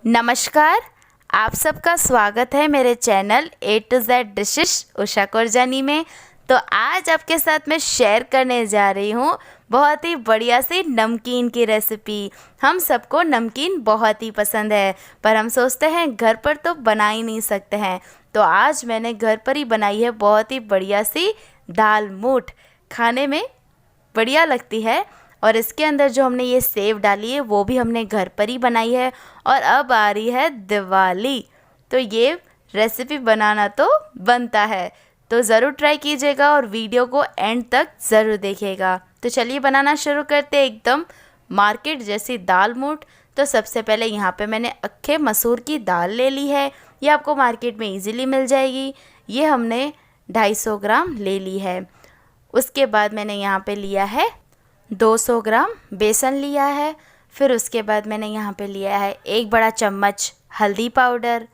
नमस्कार। आप सबका स्वागत है मेरे channel A to Z dishes Usha Korjani में। तो आज आपके साथ मैं शेयर करने जा रही हूँ बहुत ही बढ़िया सी नमकीन की रेसिपी। हम सबको नमकीन बहुत ही पसंद है, पर हम सोचते हैं घर पर तो बना ही नहीं सकते हैं। तो आज मैंने घर पर ही बनाई है बहुत ही बढ़िया सी दाल मूठ। खाने में बढ़िया लगती है और इसके अंदर जो हमने ये सेव डाली है वो भी हमने घर पर ही बनाई है। और अब आ रही है दिवाली, तो ये रेसिपी बनाना तो बनता है, तो ज़रूर ट्राई कीजिएगा और वीडियो को एंड तक ज़रूर देखिएगा। तो चलिए बनाना शुरू करते हैं एकदम मार्केट जैसी दाल मूठ। तो सबसे पहले यहाँ पे मैंने अक्खे मसूर की दाल ले ली है, ये आपको मार्केट में इजीली मिल जाएगी। ये हमने 250 ग्राम ले ली है। उसके बाद मैंने यहाँ पे लिया है 200 ग्राम बेसन लिया है। फिर उसके बाद मैंने यहाँ पे लिया है 1 बड़ा चम्मच हल्दी पाउडर।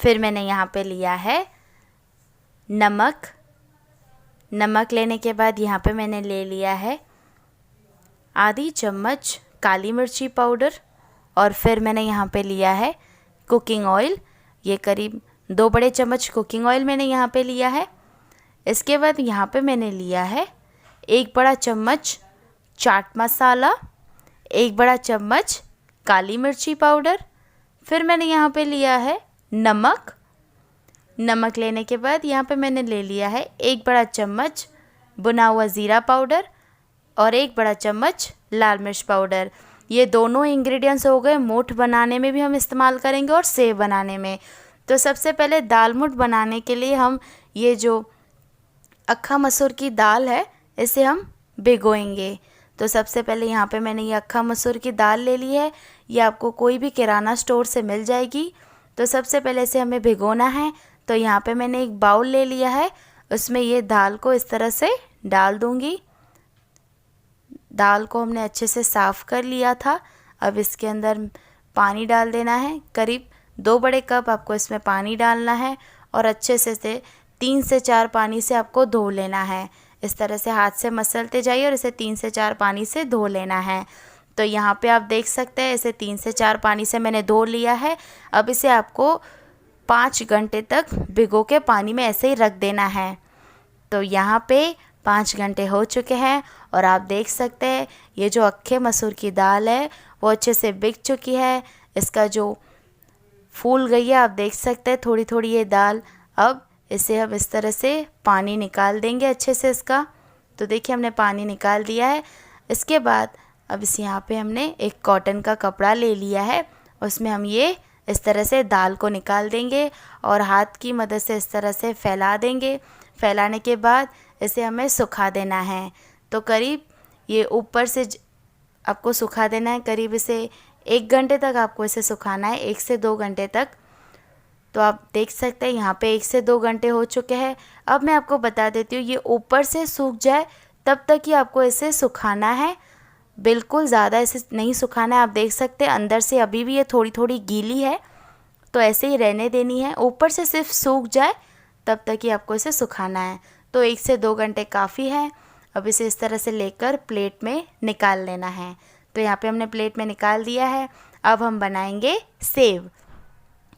फिर मैंने यहाँ पे लिया है नमक लेने के बाद यहाँ पे मैंने ले लिया है आधी चम्मच काली मिर्ची पाउडर। और फिर मैंने यहाँ पे लिया है कुकिंग ऑयल, ये करीब 2 बड़े चम्मच कुकिंग ऑयल मैंने यहाँ पे लिया है। इसके बाद यहाँ पे मैंने लिया है 1 बड़ा चम्मच चाट मसाला, 1 बड़ा चम्मच काली मिर्ची पाउडर। फिर मैंने यहाँ पे लिया है नमक लेने के बाद यहाँ पे मैंने ले लिया है 1 बड़ा चम्मच भुना हुआ ज़ीरा पाउडर और 1 बड़ा चम्मच लाल मिर्च पाउडर। ये दोनों इंग्रेडिएंट्स हो गए, मूठ बनाने में भी हम इस्तेमाल करेंगे और सेव बनाने में। तो सबसे पहले दाल मूठ बनाने के लिए हम ये जो अक्खा मसूर की दाल है इसे हम भिगोएंगे। तो सबसे पहले यहाँ पे मैंने ये अक्खा मसूर की दाल ले ली है, ये आपको कोई भी किराना स्टोर से मिल जाएगी। तो सबसे पहले इसे हमें भिगोना है। तो यहाँ पे मैंने एक बाउल ले लिया है, उसमें ये दाल को इस तरह से डाल दूँगी। दाल को हमने अच्छे से साफ़ कर लिया था। अब इसके अंदर पानी डाल देना है, करीब 2 बड़े कप आपको इसमें पानी डालना है और अच्छे से 3 से 4 पानी से आपको धो लेना है। इस तरह से हाथ से मसलते जाइए और इसे 3 से 4 पानी से धो लेना है। तो यहाँ पे आप देख सकते हैं इसे 3 से 4 पानी से मैंने धो लिया है। अब इसे आपको 5 घंटे तक भिगो के पानी में ऐसे ही रख देना है। तो यहाँ पे 5 घंटे हो चुके हैं और आप देख सकते हैं ये जो अक्खे मसूर की दाल है वो अच्छे से भिग चुकी है। इसका जो फूल गई है आप देख सकते हैं थोड़ी थोड़ी ये दाल। अब इसे हम इस तरह से पानी निकाल देंगे अच्छे से इसका। तो देखिए हमने पानी निकाल दिया है। इसके बाद अब इस यहाँ पे हमने एक कॉटन का कपड़ा ले लिया है, उसमें हम ये इस तरह से दाल को निकाल देंगे और हाथ की मदद से इस तरह से फैला देंगे। फैलाने के बाद इसे हमें सुखा देना है। तो करीब ये ऊपर से आपको सुखा देना है, करीब इसे 1 घंटे तक आपको इसे सुखाना है, 1 से 2 घंटे तक। तो आप देख सकते हैं यहाँ पे 1 से 2 घंटे हो चुके हैं। अब मैं आपको बता देती हूँ ये ऊपर से सूख जाए तब तक ही आपको इसे सुखाना है, बिल्कुल ज़्यादा इसे नहीं सुखाना है। आप देख सकते हैं अंदर से अभी भी ये थोड़ी थोड़ी गीली है, तो ऐसे ही रहने देनी है। ऊपर से सिर्फ सूख जाए तब तक ही आपको इसे सुखाना है। तो 1 से 2 घंटे काफ़ी है। अब इसे इस तरह से लेकर प्लेट में निकाल लेना है। तो यहाँ पे हमने प्लेट में निकाल दिया है। अब हम बनाएंगे सेव।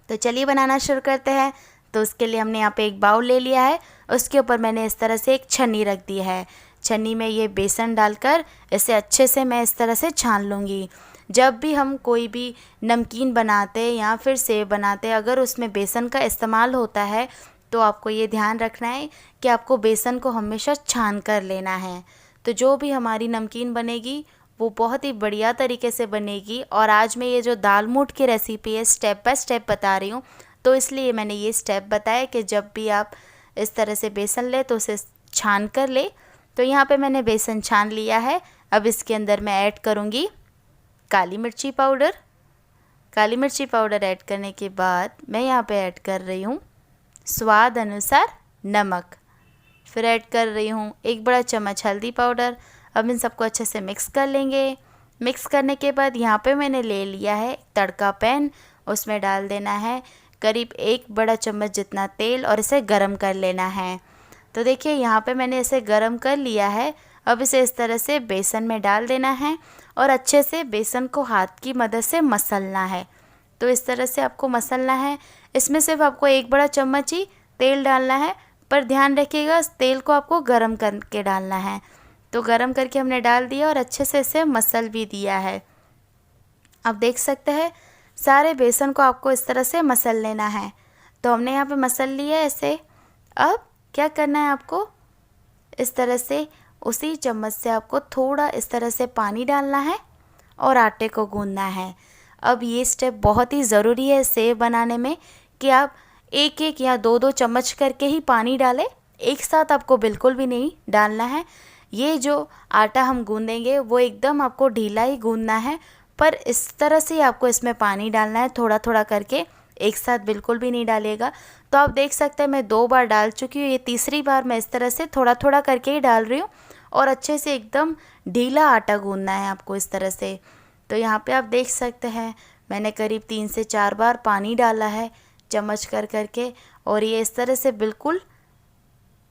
तो चलिए बनाना शुरू करते हैं। तो उसके लिए हमने यहाँ पे एक बाउल ले लिया है, उसके ऊपर मैंने इस तरह से एक छन्नी रख दी है। छन्नी में ये बेसन डालकर इसे अच्छे से मैं इस तरह से छान लूँगी। जब भी हम कोई भी नमकीन बनाते हैं या फिर सेव बनाते हैं, अगर उसमें बेसन का इस्तेमाल होता है तो आपको ये ध्यान रखना है कि आपको बेसन को हमेशा छान कर लेना है। तो जो भी हमारी नमकीन बनेगी वो बहुत ही बढ़िया तरीके से बनेगी। और आज मैं ये जो दाल मूठ की रेसिपी है स्टेप बाय स्टेप बता रही हूँ, तो इसलिए मैंने ये स्टेप बताया कि जब भी आप इस तरह से बेसन ले तो उसे छान कर ले। तो यहाँ पे मैंने बेसन छान लिया है। अब इसके अंदर मैं ऐड करूँगी काली मिर्ची पाउडर। काली मिर्ची पाउडर ऐड करने के बाद मैं यहाँ पे ऐड कर रही हूँ स्वाद अनुसार नमक। फिर ऐड कर रही हूँ 1 बड़ा चम्मच हल्दी पाउडर। अब इन सबको अच्छे से मिक्स कर लेंगे। मिक्स करने के बाद यहाँ पे मैंने ले लिया है तड़का पैन, उसमें डाल देना है करीब 1 बड़ा चम्मच जितना तेल और इसे गरम कर लेना है। तो देखिए यहाँ पे मैंने इसे गरम कर लिया है। अब इसे इस तरह से बेसन में डाल देना है और अच्छे से बेसन को हाथ की मदद से मसलना है। तो इस तरह से आपको मसलना है। इसमें सिर्फ आपको 1 बड़ा चम्मच ही तेल डालना है, पर ध्यान रखिएगा तेल को आपको गरम करके डालना है। तो गरम करके हमने डाल दिया और अच्छे से इसे मसल भी दिया है। अब देख सकते हैं सारे बेसन को आपको इस तरह से मसल लेना है। तो हमने यहाँ पे मसल लिया है इसे। अब क्या करना है आपको, इस तरह से उसी चम्मच से आपको थोड़ा इस तरह से पानी डालना है और आटे को गूंदना है। अब ये स्टेप बहुत ही ज़रूरी है सेव बनाने में कि आप 1-1 या 2-2 चम्मच करके ही पानी डालें, एक साथ आपको बिल्कुल भी नहीं डालना है। ये जो आटा हम गूंदेंगे वो एकदम आपको ढीला ही गूंदना है, पर इस तरह से आपको इसमें पानी डालना है, थोड़ा थोड़ा करके, एक साथ बिल्कुल भी नहीं डालिएगा। तो आप देख सकते हैं मैं 2 बार डाल चुकी हूँ, ये तीसरी बार मैं इस तरह से थोड़ा थोड़ा करके ही डाल रही हूँ और अच्छे से एकदम ढीला आटा गूंदना है आपको इस तरह से। तो यहाँ पे आप देख सकते हैं मैंने करीब 3 से 4 बार पानी डाला है चम्मच कर करके, और ये इस तरह से बिल्कुल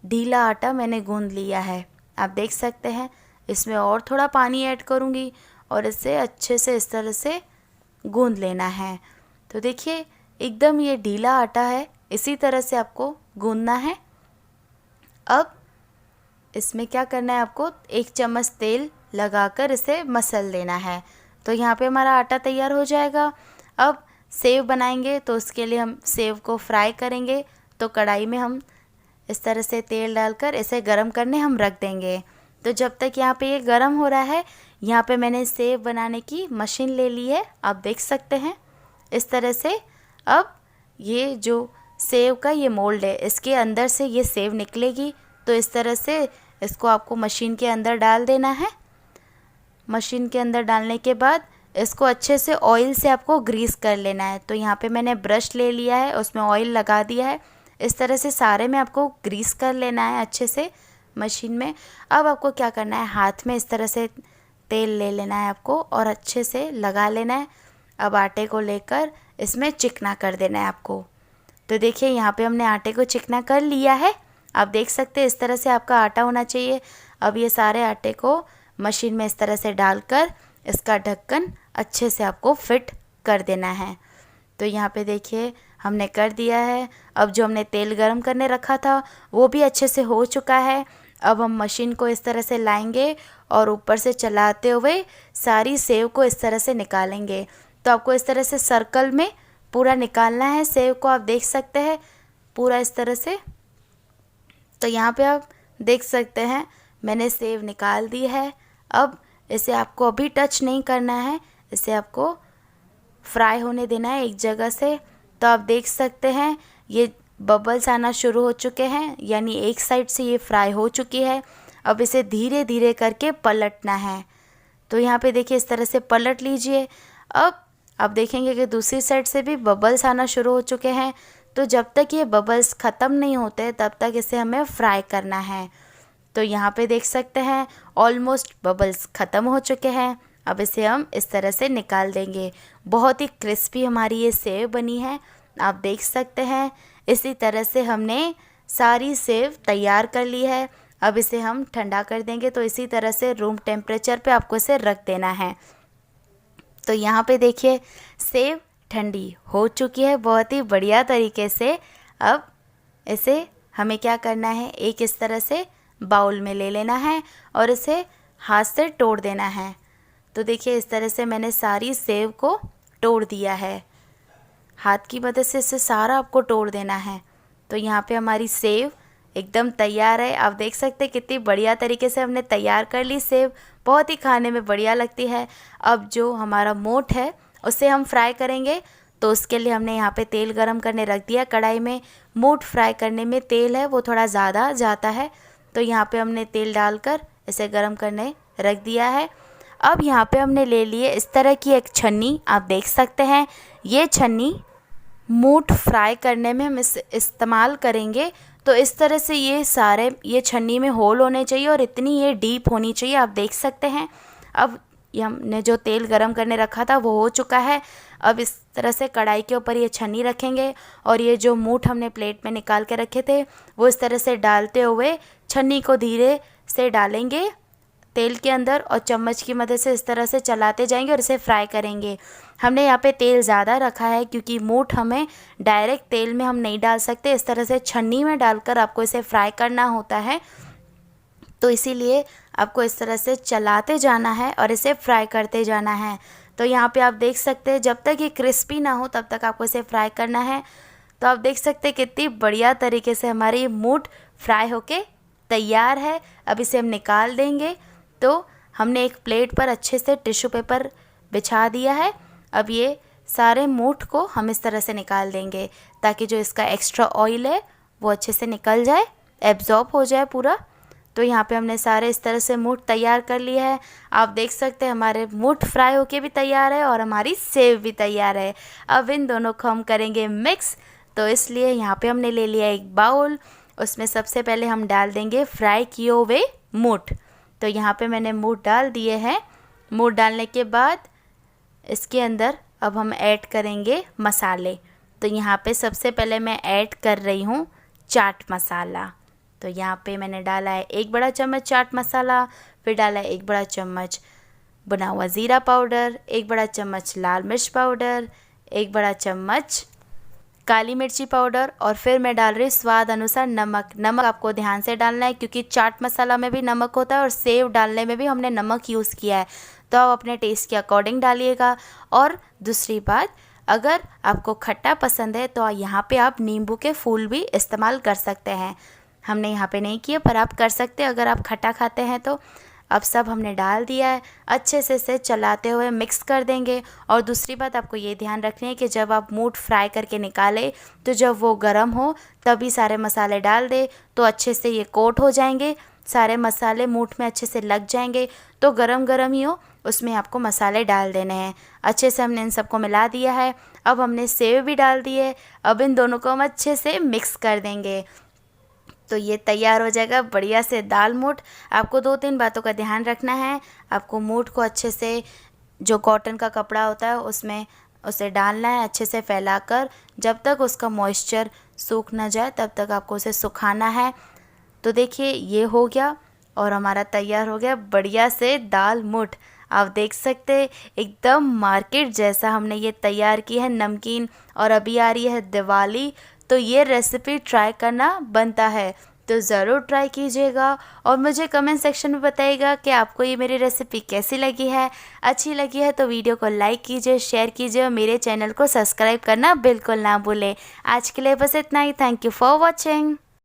ढीला आटा मैंने गूंद लिया है। आप देख सकते हैं इसमें और थोड़ा पानी ऐड करूँगी और इसे अच्छे से इस तरह से गूंद लेना है। तो देखिए एकदम ये ढीला आटा है, इसी तरह से आपको गूंदना है। अब इसमें क्या करना है आपको, 1 चम्मच तेल लगाकर इसे मसल देना है। तो यहाँ पे हमारा आटा तैयार हो जाएगा। अब सेव बनाएंगे तो उसके लिए हम सेव को फ्राई करेंगे। तो कढ़ाई में हम इस तरह से तेल डालकर इसे गरम करने हम रख देंगे। तो जब तक यहाँ पे ये गरम हो रहा है, यहाँ पे मैंने सेव बनाने की मशीन ले ली है, आप देख सकते हैं इस तरह से। अब ये जो सेव का ये मोल्ड है, इसके अंदर से ये सेव निकलेगी। तो इस तरह से इसको आपको मशीन के अंदर डाल देना है। मशीन के अंदर डालने के बाद इसको अच्छे से ऑयल से आपको ग्रीस कर लेना है। तो यहाँ पे मैंने ब्रश ले लिया है, उसमें ऑयल लगा दिया है। इस तरह से सारे में आपको ग्रीस कर लेना है अच्छे से मशीन में। अब आपको क्या करना है, हाथ में इस तरह से तेल ले लेना है आपको और अच्छे से लगा लेना है। अब आटे को लेकर इसमें चिकना कर देना है आपको। तो देखिए यहाँ पे हमने आटे को चिकना कर लिया है। आप देख सकते हैं इस तरह से आपका आटा होना चाहिए। अब ये सारे आटे को मशीन में इस तरह से डालकर इसका ढक्कन अच्छे से आपको फिट कर देना है। तो यहाँ पे देखिए हमने कर दिया है। अब जो हमने तेल गरम करने रखा था वो भी अच्छे से हो चुका है। अब हम मशीन को इस तरह से लाएंगे और ऊपर से चलाते हुए सारी सेव को इस तरह से निकालेंगे। तो आपको इस तरह से सर्कल में पूरा निकालना है सेव को। आप देख सकते हैं पूरा इस तरह से। तो यहाँ पे आप देख सकते हैं मैंने सेव निकाल दी है। अब इसे आपको अभी टच नहीं करना है, इसे आपको फ्राई होने देना है एक जगह से। तो आप देख सकते हैं ये बबल्स आना शुरू हो चुके हैं, यानी एक साइड से ये फ्राई हो चुकी है। अब इसे धीरे धीरे करके पलटना है। तो यहाँ पे देखिए इस तरह से पलट लीजिए। अब आप देखेंगे कि दूसरी साइड से भी बबल्स आना शुरू हो चुके हैं। तो जब तक ये बबल्स ख़त्म नहीं होते तब तक इसे हमें फ्राई करना है। तो यहाँ पे देख सकते हैं ऑलमोस्ट बबल्स ख़त्म हो चुके हैं। अब इसे हम इस तरह से निकाल देंगे। बहुत ही क्रिस्पी हमारी ये सेव बनी है, आप देख सकते हैं। इसी तरह से हमने सारी सेव तैयार कर ली है। अब इसे हम ठंडा कर देंगे। तो इसी तरह से रूम टेम्परेचर पे आपको इसे रख देना है। तो यहाँ पे देखिए सेव ठंडी हो चुकी है बहुत ही बढ़िया तरीके से। अब इसे हमें क्या करना है, एक इस तरह से बाउल में ले लेना है और इसे हाथ से तोड़ देना है। तो देखिए इस तरह से मैंने सारी सेव को तोड़ दिया है। हाथ की मदद से इसे सारा आपको तोड़ देना है। तो यहाँ पे हमारी सेव एकदम तैयार है। आप देख सकते हैं कितनी बढ़िया तरीके से हमने तैयार कर ली सेव, बहुत ही खाने में बढ़िया लगती है। अब जो हमारा मोठ है उसे हम फ्राई करेंगे। तो उसके लिए हमने यहाँ पे तेल गरम करने रख दिया कढ़ाई में। मोठ फ्राई करने में तेल है वो थोड़ा ज़्यादा जाता है। तो यहाँ पे हमने तेल डालकर इसे गरम करने रख दिया है। अब यहाँ पे हमने ले लिए इस तरह की एक छन्नी, आप देख सकते हैं ये छन्नी मोठ फ्राई करने में हम इस्तेमाल करेंगे। तो इस तरह से ये छन्नी में होल होने चाहिए और इतनी ये डीप होनी चाहिए, आप देख सकते हैं। अब ये हमने जो तेल गरम करने रखा था वो हो चुका है। अब इस तरह से कढ़ाई के ऊपर ये छन्नी रखेंगे और ये जो मूठ हमने प्लेट में निकाल के रखे थे वो इस तरह से डालते हुए छन्नी को धीरे से डालेंगे तेल के अंदर और चम्मच की मदद से इस तरह से चलाते जाएंगे और इसे फ्राई करेंगे। हमने यहाँ पे तेल ज़्यादा रखा है क्योंकि मोठ हमें डायरेक्ट तेल में हम नहीं डाल सकते, इस तरह से छन्नी में डालकर आपको इसे फ्राई करना होता है। तो इसीलिए आपको इस तरह से चलाते जाना है और इसे फ्राई करते जाना है। तो यहाँ पे आप देख सकते हैं जब तक ये क्रिस्पी ना हो तब तक आपको इसे फ्राई करना है। तो आप देख सकते हैं कितनी बढ़िया तरीके से हमारी मोठ फ्राई होके तैयार है। अब इसे हम निकाल देंगे। तो हमने एक प्लेट पर अच्छे से टिश्यू पेपर बिछा दिया है। अब ये सारे मोठ को हम इस तरह से निकाल देंगे ताकि जो इसका एक्स्ट्रा ऑयल है वो अच्छे से निकल जाए, एब्जॉर्ब हो जाए पूरा। तो यहाँ पे हमने सारे इस तरह से मोठ तैयार कर लिया है। आप देख सकते हैं हमारे मोठ फ्राई होके भी तैयार है और हमारी सेव भी तैयार है। अब इन दोनों को हम करेंगे मिक्स। तो इसलिए यहाँ पे हमने ले लिया एक बाउल, उसमें सबसे पहले हम डाल देंगे फ्राई किए हुए मोठ। तो यहाँ पे मैंने मोठ डाल दिए हैं। मोठ डालने के बाद इसके अंदर अब हम ऐड करेंगे मसाले। तो यहाँ पे सबसे पहले मैं ऐड कर रही हूँ चाट मसाला। तो यहाँ पे मैंने डाला है 1 बड़ा चम्मच चाट मसाला, फिर डाला है 1 बड़ा चम्मच भुना हुआ ज़ीरा पाउडर, 1 बड़ा चम्मच लाल मिर्च पाउडर, 1 बड़ा चम्मच काली मिर्ची पाउडर, और फिर मैं डाल रही हूँ स्वाद अनुसार नमक। नमक आपको ध्यान से डालना है क्योंकि चाट मसाला में भी नमक होता है और सेव डालने में भी हमने नमक यूज़ किया है। तो आप अपने टेस्ट के अकॉर्डिंग डालिएगा। और दूसरी बात, अगर आपको खट्टा पसंद है तो यहाँ पे आप नींबू के फूल भी इस्तेमाल कर सकते हैं। हमने यहाँ पे नहीं किया पर आप कर सकते हैं अगर आप खट्टा खाते हैं तो। अब सब हमने डाल दिया है, अच्छे से इसे चलाते हुए मिक्स कर देंगे। और दूसरी बात आपको ये ध्यान रखनी है कि जब आप मोठ फ्राई करके निकालें तो जब वो गर्म हो तभी सारे मसाले डाल दे, तो अच्छे से ये कोट हो जाएंगे, सारे मसाले मोठ में अच्छे से लग जाएंगे। तो गरम गरम ही हो उसमें आपको मसाले डाल देने हैं। अच्छे से हमने इन सबको मिला दिया है। अब हमने सेव भी डाल दिए। अब इन दोनों को हम अच्छे से मिक्स कर देंगे। तो ये तैयार हो जाएगा बढ़िया से दाल मोठ। आपको 2-3 बातों का ध्यान रखना है। आपको मोठ को अच्छे से, जो कॉटन का कपड़ा होता है उसमें उसे डालना है अच्छे से फैलाकर, जब तक उसका मॉइस्चर सूख ना जाए तब तक आपको उसे सुखाना है। तो देखिए ये हो गया और हमारा तैयार हो गया बढ़िया से दाल मोठ। आप देख सकते हैं एकदम मार्केट जैसा हमने ये तैयार की है, नमकीन। और अभी आ रही है दिवाली, तो ये रेसिपी ट्राई करना बनता है। तो ज़रूर ट्राई कीजिएगा और मुझे कमेंट सेक्शन में बताइएगा कि आपको ये मेरी रेसिपी कैसी लगी है। अच्छी लगी है तो वीडियो को लाइक कीजिए, शेयर कीजिए और मेरे चैनल को सब्सक्राइब करना बिल्कुल ना भूलें। आज के लिए बस इतना ही। Thank you for watching.